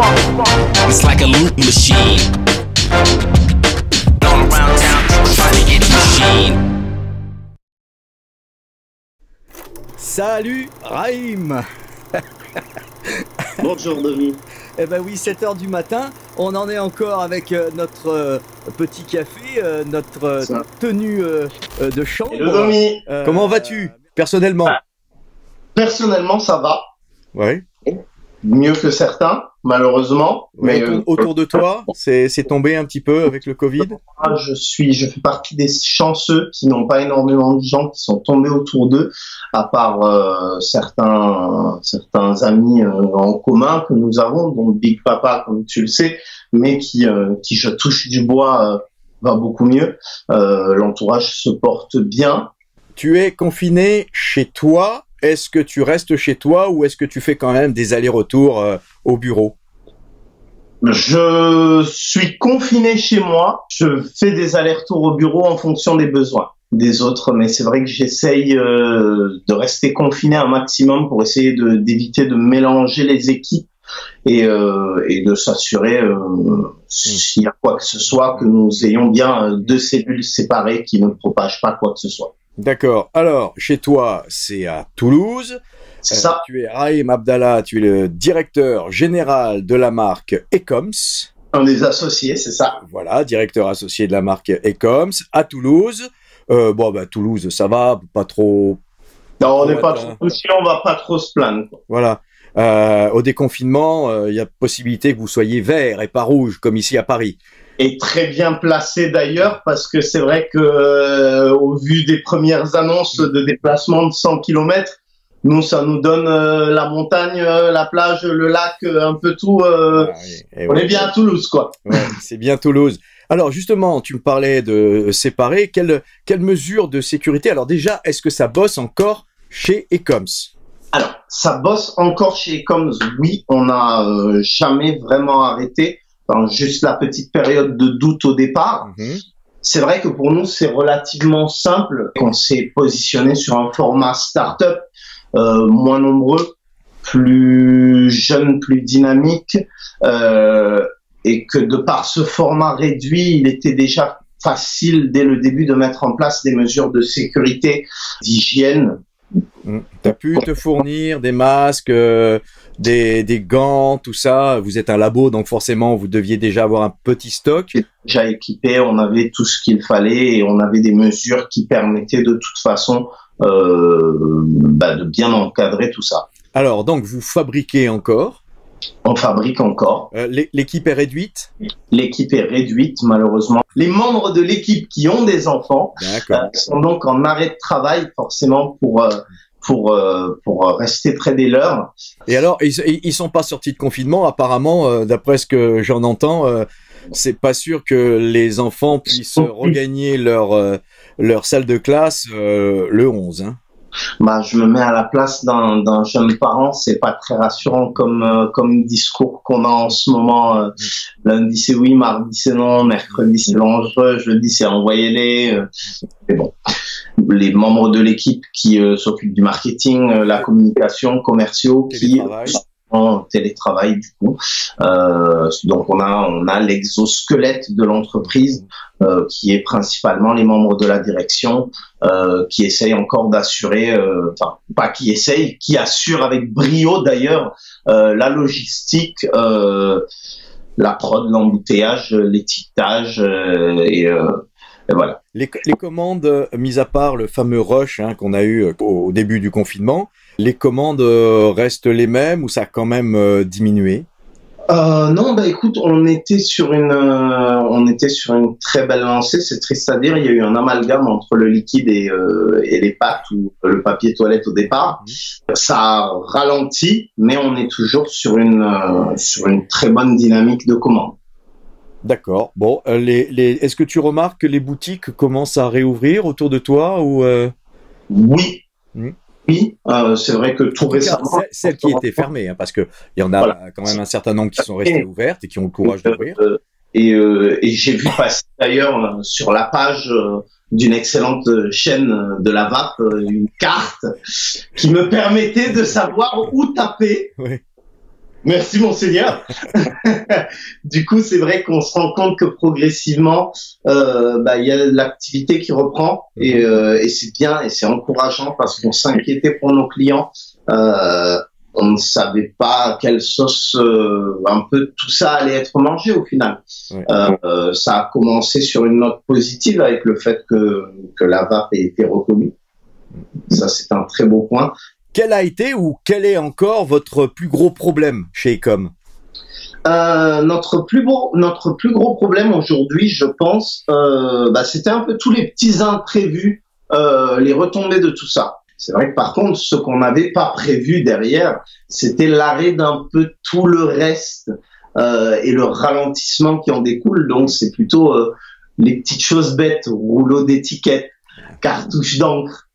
It's like a loot machine. All around town, people trying to get machine. Salut Raïm. Bonjour Domi. Eh ben oui, 7h du matin, on en est encore avec notre petit café, notre tenue de chambre. Hello Domi. Comment vas-tu, personnellement? Personnellement, ça va. Ouais. Mieux que certains, malheureusement. Ouais, autour de toi, c'est tombé un petit peu avec le Covid? Je fais partie des chanceux qui n'ont pas énormément de gens qui sont tombés autour d'eux, à part certains amis en commun que nous avons, dont Big Papa, comme tu le sais, mais qui je touche du bois, va beaucoup mieux. L'entourage se porte bien. Tu es confiné chez toi. Est-ce que tu restes chez toi ou est-ce que tu fais quand même des allers-retours au bureau? Je suis confiné chez moi. Je fais des allers-retours au bureau en fonction des besoins des autres, mais c'est vrai que j'essaye de rester confiné un maximum pour essayer d'éviter de mélanger les équipes et de s'assurer, s'il y a quoi que ce soit, que nous ayons bien deux cellules séparées qui ne propagent pas quoi que ce soit. D'accord. Alors, chez toi, c'est à Toulouse. C'est ça. Tu es Raïm Abdallah, tu es le directeur général de la marque Ecoms. Un des associés, c'est ça. Voilà, directeur associé de la marque Ecoms à Toulouse. Toulouse, ça va, pas trop. Non, on n'est pas trop touché, on va pas trop se plaindre. Voilà. Au déconfinement, il y a possibilité que vous soyez vert et pas rouge, comme ici à Paris. Et très bien placé d'ailleurs, parce que c'est vrai que au vu des premières annonces de déplacement de 100 km, nous, ça nous donne la montagne, la plage, le lac, un peu tout. On est bien à Toulouse, quoi. Ouais, c'est bien Toulouse. Alors justement, tu me parlais de séparer. Quelle mesure de sécurité? Alors déjà, est-ce que ça bosse encore chez Ecoms? Alors, ça bosse encore chez Ecoms, oui. On n'a jamais vraiment arrêté. Enfin, juste la petite période de doute au départ. C'est vrai que pour nous, c'est relativement simple. On s'est positionné sur un format start-up, moins nombreux, plus jeune, plus dynamique, et que de par ce format réduit, il était déjà facile dès le début de mettre en place des mesures de sécurité, d'hygiène. T'as pu te fournir des masques, des gants, tout ça. Vous êtes un labo, donc forcément, vous deviez déjà avoir un petit stock. Déjà équipé, on avait tout ce qu'il fallait et on avait des mesures qui permettaient de toute façon de bien encadrer tout ça. Alors, donc, vous fabriquez encore? On fabrique encore. L'équipe est réduite? L'équipe est réduite, malheureusement. Les membres de l'équipe qui ont des enfants sont donc en arrêt de travail, forcément, pour rester près des leurs. Et alors, ils sont pas sortis de confinement, apparemment, d'après ce que j'en entends, c'est pas sûr que les enfants puissent regagner leur salle de classe le 11, hein. Je me mets à la place d'un jeune parent, c'est pas très rassurant comme discours qu'on a en ce moment. Lundi c'est oui, mardi c'est non, mercredi c'est dangereux, jeudi c'est envoyez-les. Mais bon, les membres de l'équipe qui s'occupent du marketing, la communication, commerciaux, qui en télétravail du coup. Donc on a l'exosquelette de l'entreprise qui est principalement les membres de la direction qui essayent encore d'assurer, qui assure avec brio d'ailleurs la logistique, la prod, l'embouteillage, l'étiquetage et voilà. Les commandes, mis à part le fameux rush qu'on a eu au début du confinement, les commandes restent les mêmes ou ça a quand même diminué? Non, écoute, on était sur une très belle lancée. C'est triste à dire, il y a eu un amalgame entre le liquide et les pâtes ou le papier toilette au départ. Ça a ralenti, mais on est toujours sur une très bonne dynamique de commande. D'accord. Bon, est-ce que tu remarques que les boutiques commencent à réouvrir autour de toi ou Oui. Oui, c'est vrai que tout récemment... Celles qui étaient fermées, parce qu'il y en a quand même un certain nombre qui sont restées ouvertes et qui ont le courage d'ouvrir. Et j'ai vu passer d'ailleurs sur la page d'une excellente chaîne de la vape une carte qui me permettait de savoir où taper. Oui. Merci monseigneur. Du coup, c'est vrai qu'on se rend compte que progressivement, il y a l'activité qui reprend et c'est bien et c'est encourageant parce qu'on s'inquiétait pour nos clients. On ne savait pas à quelle sauce un peu tout ça allait être mangé au final. Ouais. Ça a commencé sur une note positive avec le fait que la vape ait été reconnue. Ça, c'est un très beau point. Quel a été ou quel est encore votre plus gros problème chez Ecom? Notre plus gros problème aujourd'hui, je pense, c'était un peu tous les petits imprévus, les retombées de tout ça. C'est vrai que par contre, ce qu'on n'avait pas prévu derrière, c'était l'arrêt d'un peu tout le reste et le ralentissement qui en découle. Donc, c'est plutôt les petites choses bêtes, rouleau d'étiquette, cartouche d'encre.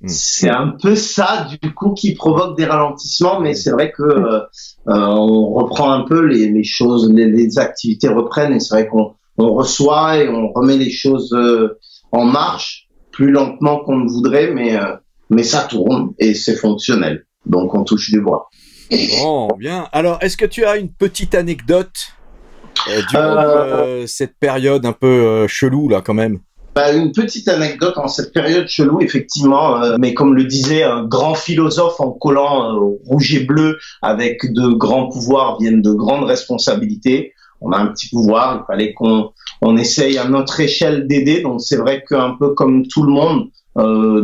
C'est un peu ça, du coup, qui provoque des ralentissements. Mais c'est vrai que on reprend un peu les choses, les activités reprennent. Et c'est vrai qu'on reçoit et on remet les choses en marche plus lentement qu'on ne voudrait, mais ça tourne et c'est fonctionnel. Donc, on touche du bois. Bon, bien. Alors, est-ce que tu as une petite anecdote durant cette période un peu chelou, là, quand même? Une petite anecdote en cette période chelou, effectivement, mais comme le disait un grand philosophe en collant rouge et bleu, avec de grands pouvoirs viennent de grandes responsabilités. On a un petit pouvoir, il fallait qu'on essaye à notre échelle d'aider. Donc, c'est vrai qu'un peu comme tout le monde,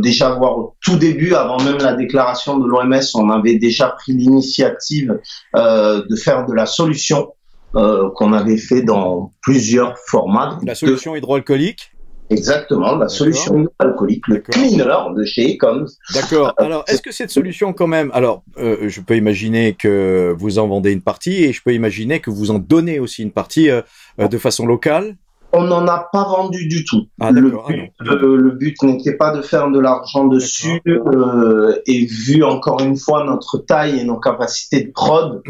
déjà voir au tout début, avant même la déclaration de l'OMS, on avait déjà pris l'initiative de faire de la solution qu'on avait fait dans plusieurs formats. La solution hydroalcoolique? Exactement, la solution hydroalcoolique, le cleaner de chez Ecom. D'accord. Alors, est-ce que cette solution, quand même, alors, je peux imaginer que vous en vendez une partie et je peux imaginer que vous en donnez aussi une partie de façon locale? On n'en a pas vendu du tout. Ah, le but n'était pas de faire de l'argent dessus et vu encore une fois notre taille et nos capacités de prod,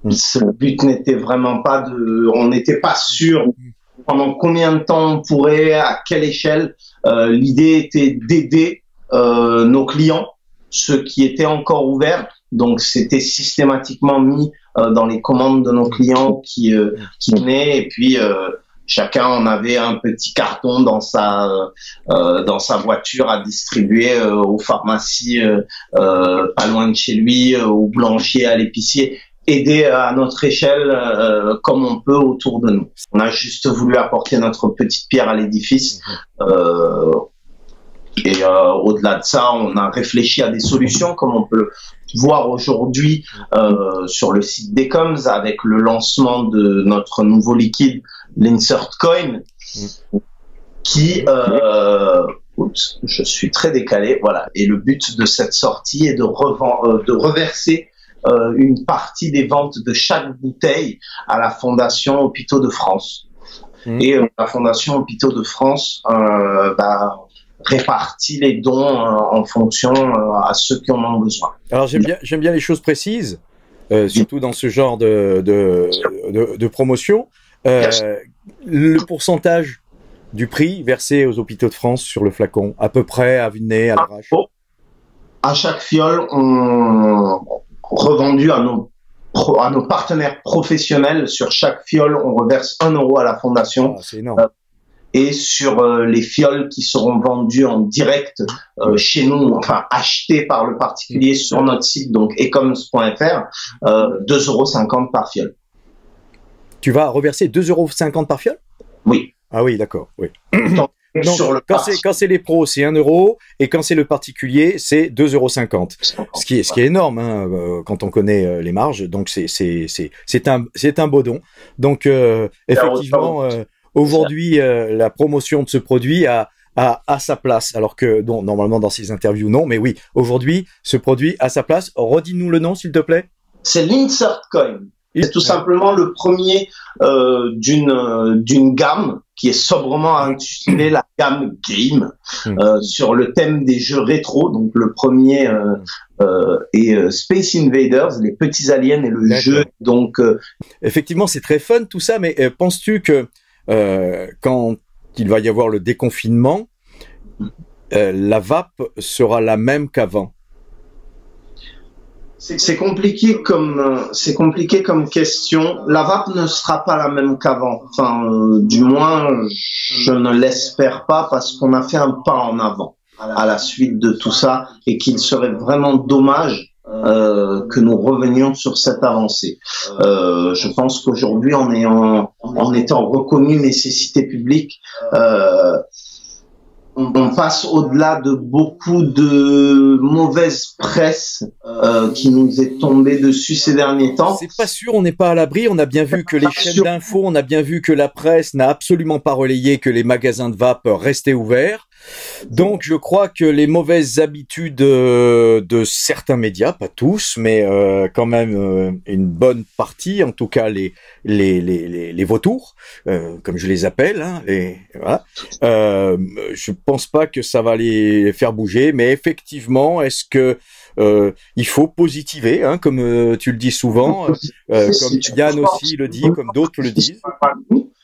le but n'était vraiment pas on n'était pas sûr pendant combien de temps on pourrait, à quelle échelle. L'idée était d'aider nos clients, ceux qui étaient encore ouverts. Donc, c'était systématiquement mis dans les commandes de nos clients qui venaient. Et puis, chacun en avait un petit carton dans sa voiture à distribuer aux pharmacies pas loin de chez lui, au boulanger, à l'épicier. Aider à notre échelle comme on peut autour de nous. On a juste voulu apporter notre petite pierre à l'édifice. Au-delà de ça, on a réfléchi à des solutions comme on peut le voir aujourd'hui sur le site d'Ecoms avec le lancement de notre nouveau liquide, l'Insert Coin, qui... oups, je suis très décalé. Voilà. Et le but de cette sortie est de reverser une partie des ventes de chaque bouteille à la Fondation Hôpitaux de France. Et la Fondation Hôpitaux de France répartit les dons en fonction à ceux qui en ont besoin. Alors j'aime bien les choses précises, surtout dans ce genre de promotion. Le pourcentage du prix versé aux Hôpitaux de France sur le flacon, à peu près, à vue de nez, à l'arrache. À chaque fiole, on revendu à nos partenaires professionnels. Sur chaque fiole, on reverse 1 euro à la fondation. C'est énorme. Et sur les fioles qui seront vendues en direct chez nous, enfin achetées par le particulier sur notre site, donc ecoms.fr, 2,50 € par fiole. Tu vas reverser 2,50 € par fiole? Oui. Ah oui, d'accord. Oui. Donc, quand c'est les pros, c'est 1 euro, et quand c'est le particulier, c'est 2,50 €. Ce qui est énorme, hein, quand on connaît les marges. Donc c'est un beau don. Donc effectivement, aujourd'hui, la promotion de ce produit a sa place. Alors que normalement dans ces interviews non, mais oui, aujourd'hui, ce produit a sa place. Redis-nous le nom, s'il te plaît. C'est l'Insert Coin. C'est tout simplement le premier d'une gamme qui est sobrement intitulée la gamme Game sur le thème des jeux rétro. Donc le premier est Space Invaders, les petits aliens et le jeu. Donc effectivement, c'est très fun tout ça, mais penses-tu que quand il va y avoir le déconfinement, la vape sera la même qu'avant? C'est compliqué comme question. La vape ne sera pas la même qu'avant. Enfin, du moins, je ne l'espère pas parce qu'on a fait un pas en avant à la suite de tout ça et qu'il serait vraiment dommage que nous revenions sur cette avancée. Je pense qu'aujourd'hui, en étant reconnu nécessité publique, on passe au-delà de beaucoup de mauvaise presse qui nous est tombée dessus ces derniers temps. C'est pas sûr, on n'est pas à l'abri. On a bien vu que les chaînes d'infos, on a bien vu que la presse n'a absolument pas relayé que les magasins de vape restaient ouverts. Donc je crois que les mauvaises habitudes de certains médias, pas tous, mais quand même une bonne partie, en tout cas les vautours, comme je les appelle, hein, voilà. Je pense pas que ça va les faire bouger, mais effectivement, est-ce que il faut positiver, hein, comme tu le dis souvent, comme Yann aussi le dit, comme d'autres le disent.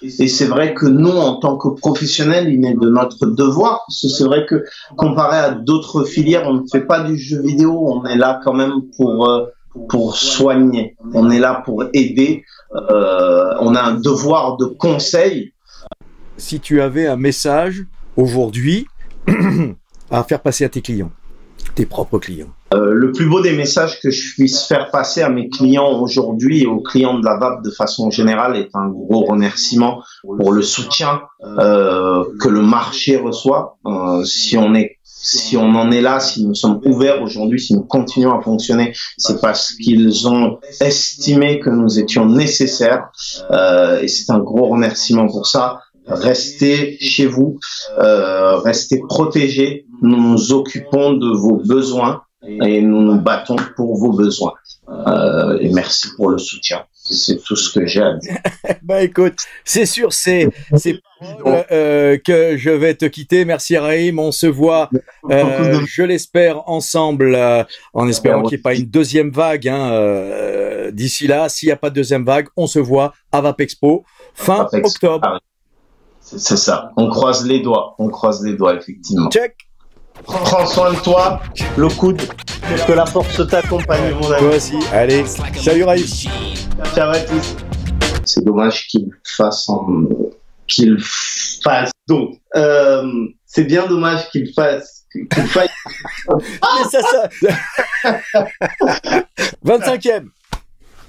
Et c'est vrai que nous, en tant que professionnels, il est de notre devoir, parce que c'est vrai que comparé à d'autres filières, on ne fait pas du jeu vidéo, on est là quand même pour soigner, on est là pour aider, on a un devoir de conseil. Si tu avais un message aujourd'hui à faire passer à tes clients, tes propres clients. Le plus beau des messages que je puisse faire passer à mes clients aujourd'hui et aux clients de la vape de façon générale est un gros remerciement pour le soutien que le marché reçoit. Si on en est là, si nous sommes ouverts aujourd'hui, si nous continuons à fonctionner, c'est parce qu'ils ont estimé que nous étions nécessaires et c'est un gros remerciement pour ça. Restez chez vous, restez protégés, nous nous occupons de vos besoins et nous nous battons pour vos besoins. Et merci pour le soutien. C'est tout ce que j'ai à dire. Bah écoute, c'est sûr, c'est que je vais te quitter. Merci Raïm, on se voit, je l'espère, ensemble, en espérant qu'il n'y ait pas une deuxième vague. Hein, d'ici là, s'il n'y a pas de deuxième vague, on se voit à Vapexpo fin octobre. C'est ça. On croise les doigts, effectivement. Check. Prends soin de toi, le coude, que la force t'accompagne, mon ami. Toi aussi. Allez, salut Raïm. Ciao à tous. C'est dommage qu'il fasse donc. C'est bien dommage qu'il faille. Ça. 25e.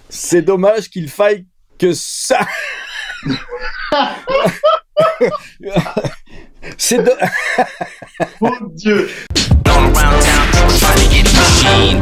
C'est dommage qu'il faille que ça. C'est Mon Dieu. Going around town trying to get a machine.